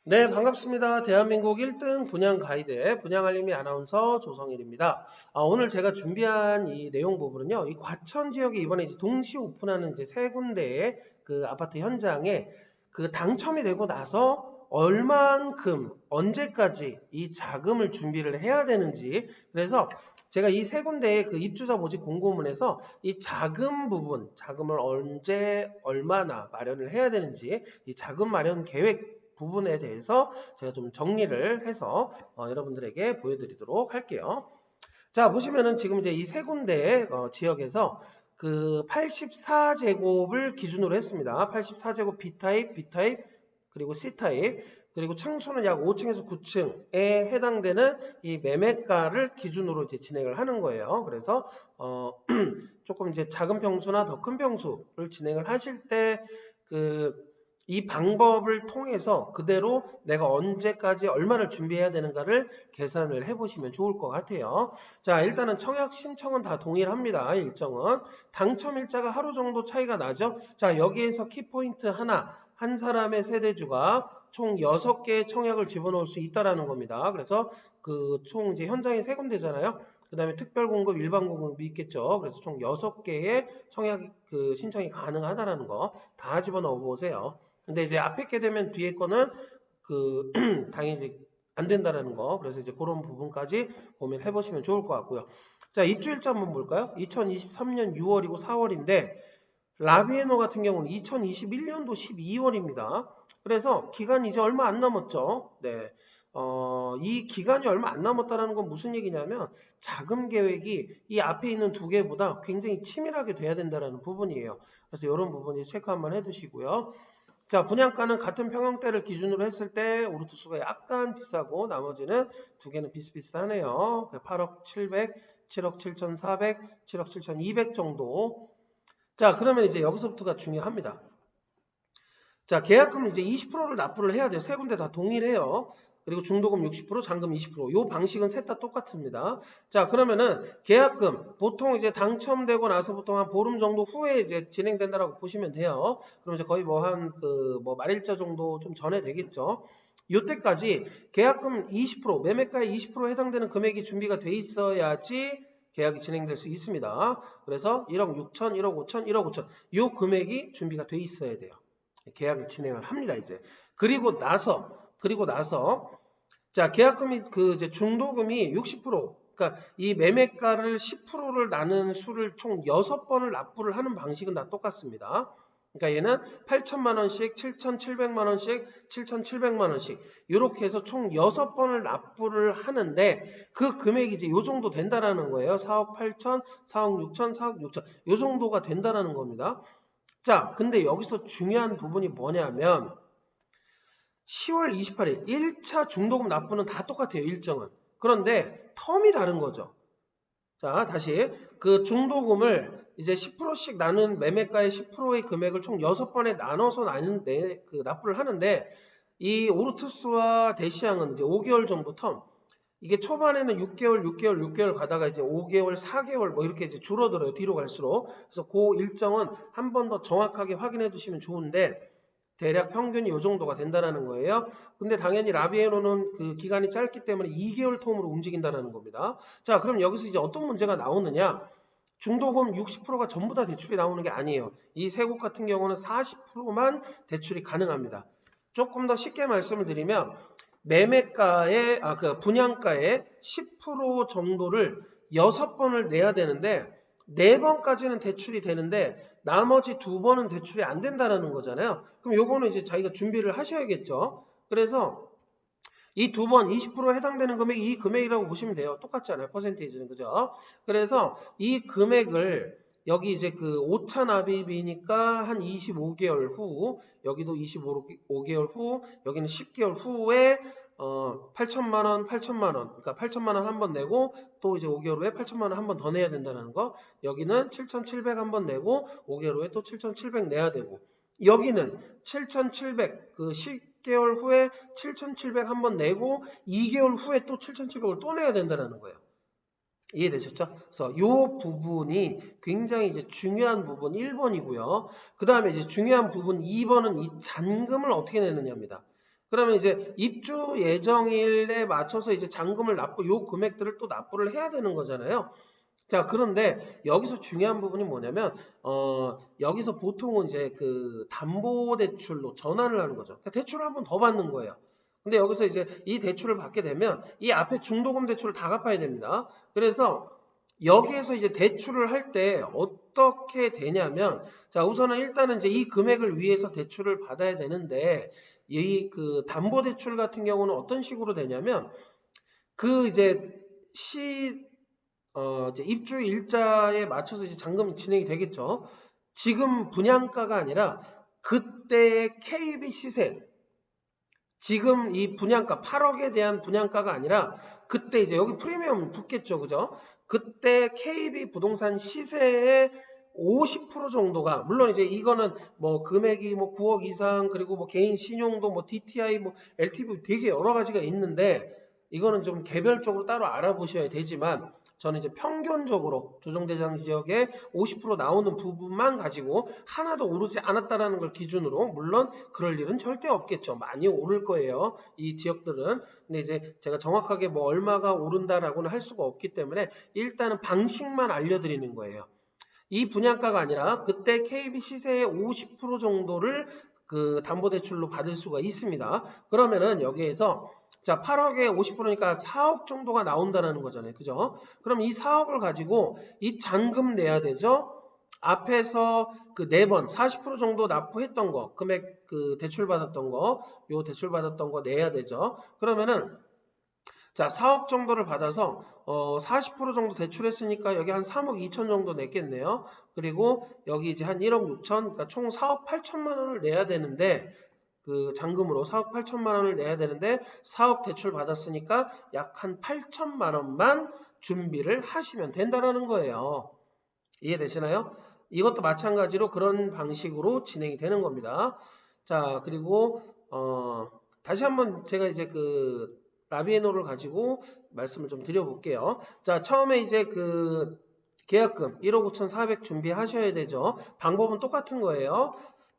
네, 반갑습니다. 대한민국 1등 분양 가이드의 분양알림이 아나운서 조성일입니다. 오늘 제가 준비한 이 내용 부분은요, 이 과천 지역에 이번에 이제 동시 오픈하는 이제 세 군데의 그 아파트 현장에 그 당첨이 되고 나서 얼만큼, 언제까지 이 자금을 준비를 해야 되는지, 그래서 제가 이 세 군데의 그 입주자 모집 공고문에서 이 자금 부분, 자금을 언제, 얼마나 마련을 해야 되는지, 이 자금 마련 계획 부분에 대해서 제가 좀 정리를 해서 여러분들에게 보여드리도록 할게요. 자, 보시면은 지금 이제 이 세 군데의 지역에서 그 84제곱을 기준으로 했습니다. 84제곱 B타입, B타입, 그리고 C타입, 그리고 층수는 약 5층에서 9층에 해당되는 이 매매가를 기준으로 이제 진행을 하는 거예요. 그래서 조금 이제 작은 평수나 더 큰 평수를 진행을 하실 때그 이 방법을 통해서 그대로 내가 언제까지 얼마를 준비해야 되는가를 계산을 해보시면 좋을 것 같아요. 자, 일단은 청약 신청은 다 동일합니다. 일정은. 당첨 일자가 하루 정도 차이가 나죠. 자, 여기에서 키포인트 하나, 한 사람의 세대주가 총 6개의 청약을 집어넣을 수 있다라는 겁니다. 그래서 그 총 이제 현장에 세 군데잖아요. 그 다음에 특별 공급, 일반 공급이 있겠죠. 그래서 총 6개의 청약 그 신청이 가능하다라는 거 다 집어넣어 보세요. 근데 이제 앞에 게 되면 뒤에 거는 그 당연히 이제 안 된다라는 거. 그래서 이제 그런 부분까지 고민해 보시면 좋을 것 같고요. 자, 입주일자 한번 볼까요? 2023년 6월이고 4월인데 라비에노 같은 경우는 2021년도 12월입니다. 그래서 기간이 이제 얼마 안 남았죠. 네. 이 기간이 얼마 안 남았다는 건 무슨 얘기냐면 자금 계획이 이 앞에 있는 두 개보다 굉장히 치밀하게 돼야 된다는 부분이에요. 그래서 이런 부분이 체크 한번 해두시고요. 자, 분양가는 같은 평형대를 기준으로 했을 때 오르투수가 약간 비싸고 나머지는 두 개는 비슷비슷하네요. 8억 700, 7억 7,400, 7억 7,200 정도. 자, 그러면 이제 여기서부터가 중요합니다. 자, 계약금은 이제 20%를 납부를 해야 돼요. 세 군데 다 동일해요. 그리고 중도금 60%, 잔금 20%. 요 방식은 셋 다 똑같습니다. 자, 그러면은 계약금 보통 이제 당첨되고 나서 보통 한 보름 정도 후에 이제 진행된다라고 보시면 돼요. 그럼 이제 거의 뭐 한 그 뭐 말일자 정도 좀 전에 되겠죠. 요때까지 계약금 20%, 매매가의 20% 해당되는 금액이 준비가 돼 있어야지 계약이 진행될 수 있습니다. 그래서 1억 6천, 1억 5천, 1억 5천 요 금액이 준비가 돼 있어야 돼요. 계약을 진행을 합니다, 이제. 그리고 나서 자, 계약금이 그 이제 중도금이 60%, 그러니까 이 매매가를 10%를 나눈 수를 총 6번을 납부를 하는 방식은 다 똑같습니다. 그러니까 얘는 8천만 원씩, 7,700만 원씩, 7,700만 원씩 이렇게 해서 총 6번을 납부를 하는데 그 금액이 이제 요 정도 된다라는 거예요. 4억 8천, 4억 6천, 4억 6천 요 정도가 된다라는 겁니다. 자, 근데 여기서 중요한 부분이 뭐냐면 10월 28일 1차 중도금 납부는 다 똑같아요. 일정은. 그런데 텀이 다른 거죠. 자, 다시 그 중도금을 이제 10%씩 나눈 매매가의 10%의 금액을 총 6번에 나눠서 납부를 하는데 이 오르투스와 대시양은 이제 5개월 정도 텀. 이게 초반에는 6개월, 6개월, 6개월 가다가 이제 5개월, 4개월 뭐 이렇게 이제 줄어들어요. 뒤로 갈수록. 그래서 그 일정은 한 번 더 정확하게 확인해 두시면 좋은데 대략 평균이 이 정도가 된다는 거예요. 근데 당연히 라비에노는 그 기간이 짧기 때문에 2개월 텀으로 움직인다는 겁니다. 자, 그럼 여기서 이제 어떤 문제가 나오느냐? 중도금 60%가 전부 다 대출이 나오는 게 아니에요. 이 세 곳 같은 경우는 40%만 대출이 가능합니다. 조금 더 쉽게 말씀을 드리면 매매가의 그 분양가의 10% 정도를 6번을 내야 되는데 4번까지는 대출이 되는데 나머지 2번은 대출이 안 된다는 거잖아요. 그럼 요거는 이제 자기가 준비를 하셔야겠죠. 그래서 이 2번 20% 해당되는 금액이 이 금액이라고 보시면 돼요. 똑같지 않아요. 퍼센테이지는. 그죠? 그래서 이 금액을 여기 이제 그 5차 납입이니까 한 25개월 후, 여기도 25개월 후, 여기는 10개월 후에 8천만 원, 8천만 원, 그러니까 8천만 원 한 번 내고 또 이제 5개월 후에 8천만 원 한 번 더 내야 된다는 거. 여기는 7,700 한 번 내고 5개월 후에 또 7,700 내야 되고. 여기는 7,700 그 10개월 후에 7,700 한 번 내고 2개월 후에 또 7,700을 또 내야 된다는 거예요. 이해되셨죠? 그래서 이 부분이 굉장히 이제 중요한 부분 1번이고요. 그 다음에 이제 중요한 부분 2번은 이 잔금을 어떻게 내느냐입니다. 그러면 이제 입주 예정일에 맞춰서 이제 잔금을 요 금액들을 또 납부를 해야 되는 거잖아요. 자, 그런데 여기서 중요한 부분이 뭐냐면, 여기서 보통은 이제 그 담보대출로 전환을 하는 거죠. 그러니까 대출을 한 번 더 받는 거예요. 근데 여기서 이제 이 대출을 받게 되면 이 앞에 중도금 대출을 다 갚아야 됩니다. 그래서 여기에서 이제 대출을 할 때 어떻게 되냐면, 자, 우선은 일단은 이제 이 금액을 위해서 대출을 받아야 되는데, 이 그 담보대출 같은 경우는 어떤 식으로 되냐면, 그 이제 이제 입주 일자에 맞춰서 이제 잔금이 진행이 되겠죠. 지금 분양가가 아니라 그때의 KB 시세, 지금 이 분양가 8억에 대한 분양가가 아니라 그때 이제 여기 프리미엄 붙겠죠, 그죠? 그때 KB 부동산 시세의 50% 정도가, 물론 이제 이거는 뭐 금액이 뭐 9억 이상, 그리고 뭐 개인 신용도 뭐 DTI 뭐 LTV 되게 여러 가지가 있는데, 이거는 좀 개별적으로 따로 알아보셔야 되지만, 저는 이제 평균적으로 조정대상 지역에 50% 나오는 부분만 가지고 하나도 오르지 않았다라는 걸 기준으로, 물론 그럴 일은 절대 없겠죠. 많이 오를 거예요, 이 지역들은. 근데 이제 제가 정확하게 뭐 얼마가 오른다라고는 할 수가 없기 때문에 일단은 방식만 알려드리는 거예요. 이 분양가가 아니라 그때 KB 시세의 50% 정도를 그 담보대출로 받을 수가 있습니다. 그러면은 여기에서 자, 8억에 50%니까 4억 정도가 나온다는 거잖아요. 그죠? 그럼 이 4억을 가지고 이 잔금 내야 되죠? 앞에서 그 4번 40% 정도 납부했던 거, 금액 그 대출 받았던 거, 요 대출 받았던 거 내야 되죠. 그러면은 자, 4억 정도를 받아서 40% 정도 대출했으니까 여기 한 3억 2천 정도 냈겠네요. 그리고 여기 이제 한 1억 6천, 그러니까 총 4억 8천만 원을 내야 되는데, 그 잔금으로 4억 8천만 원을 내야 되는데 4억 대출 받았으니까 약 한 8천만 원만 준비를 하시면 된다는 거예요. 이해되시나요? 이것도 마찬가지로 그런 방식으로 진행이 되는 겁니다. 자, 그리고 다시 한번 제가 이제 그 라비에노를 가지고 말씀을 좀 드려볼게요. 자, 처음에 이제 그 계약금 1억 5,400 준비하셔야 되죠. 방법은 똑같은 거예요.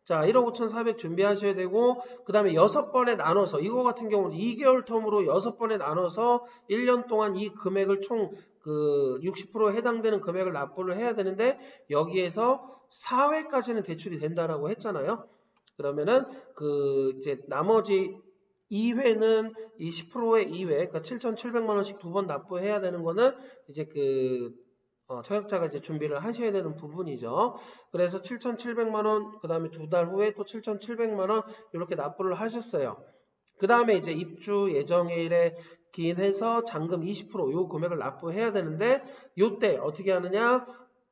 자, 1억 5,400 준비하셔야 되고, 그 다음에 6번에 나눠서, 이거 같은 경우는 2개월 텀으로 6번에 나눠서 1년 동안 이 금액을 총 그 60% 해당되는 금액을 납부를 해야 되는데, 여기에서 4회까지는 대출이 된다라고 했잖아요. 그러면은 그 이제 나머지 2회는 이 10%의 2회, 그러니까 7,700만 원씩 두 번 납부해야 되는 거는 이제 그 청약자가 이제 준비를 하셔야 되는 부분이죠. 그래서 7,700만 원, 그 다음에 두 달 후에 또 7,700만 원 이렇게 납부를 하셨어요. 그 다음에 이제 입주 예정일에 기인해서 잔금 20%요 금액을 납부해야 되는데, 요때 어떻게 하느냐?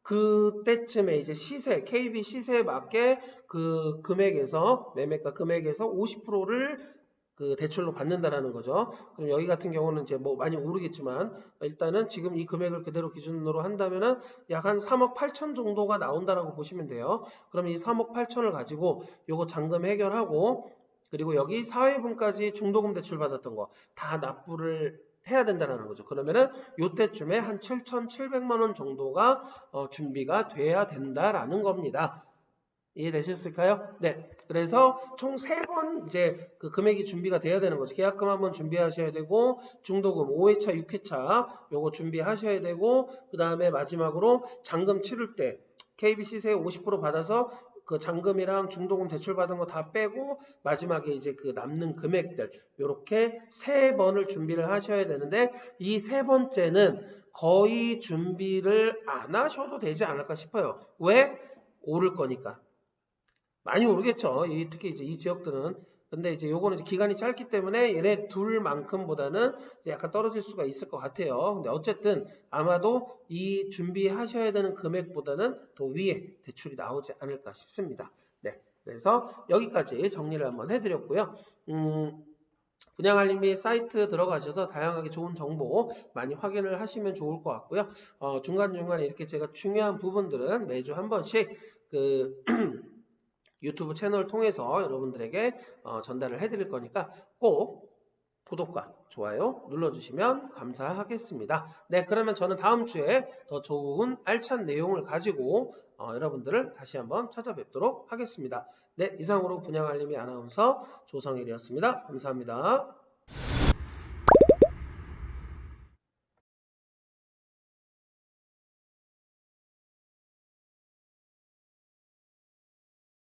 그때쯤에 이제 시세, KB 시세에 맞게 그 금액에서, 매매가 금액에서 50%를 그 대출로 받는다라는 거죠. 그럼 여기 같은 경우는 이제 뭐 많이 오르겠지만, 일단은 지금 이 금액을 그대로 기준으로 한다면은 약 한 3억 8천 정도가 나온다라고 보시면 돼요. 그럼 이 3억 8천을 가지고 요거 잔금 해결하고, 그리고 여기 사회분까지 중도금 대출 받았던 거 다 납부를 해야 된다는 거죠. 그러면은 요때쯤에 한 7,700만 원 정도가 준비가 돼야 된다라는 겁니다. 이해되셨을까요? 네. 그래서 총 3번 이제 그 금액이 준비가 돼야 되는 거죠. 계약금 한번 준비하셔야 되고, 중도금 5회차, 6회차 요거 준비하셔야 되고, 그 다음에 마지막으로 잔금 치를 때 KBC세 50% 받아서 그 잔금이랑 중도금 대출 받은 거 다 빼고 마지막에 이제 그 남는 금액들 요렇게 3번을 준비를 하셔야 되는데, 이 3번째는 거의 준비를 안 하셔도 되지 않을까 싶어요. 왜? 오를 거니까. 많이 오르겠죠. 특히 이제 이 지역들은. 근데 이제 요거는 이제 기간이 짧기 때문에 얘네 둘만큼보다는 이제 약간 떨어질 수가 있을 것 같아요. 근데 어쨌든 아마도 이 준비하셔야 되는 금액보다는 더 위에 대출이 나오지 않을까 싶습니다. 네. 그래서 여기까지 정리를 한번 해드렸고요. 분양알림이 사이트 들어가셔서 다양하게 좋은 정보 많이 확인을 하시면 좋을 것 같고요. 중간중간에 이렇게 제가 중요한 부분들은 매주 한 번씩 그 유튜브 채널을 통해서 여러분들에게 전달을 해드릴 거니까 꼭 구독과 좋아요 눌러주시면 감사하겠습니다. 네, 그러면 저는 다음 주에 더 좋은 알찬 내용을 가지고 여러분들을 다시 한번 찾아뵙도록 하겠습니다. 네, 이상으로 분양알림이 아나운서 조성일이었습니다. 감사합니다.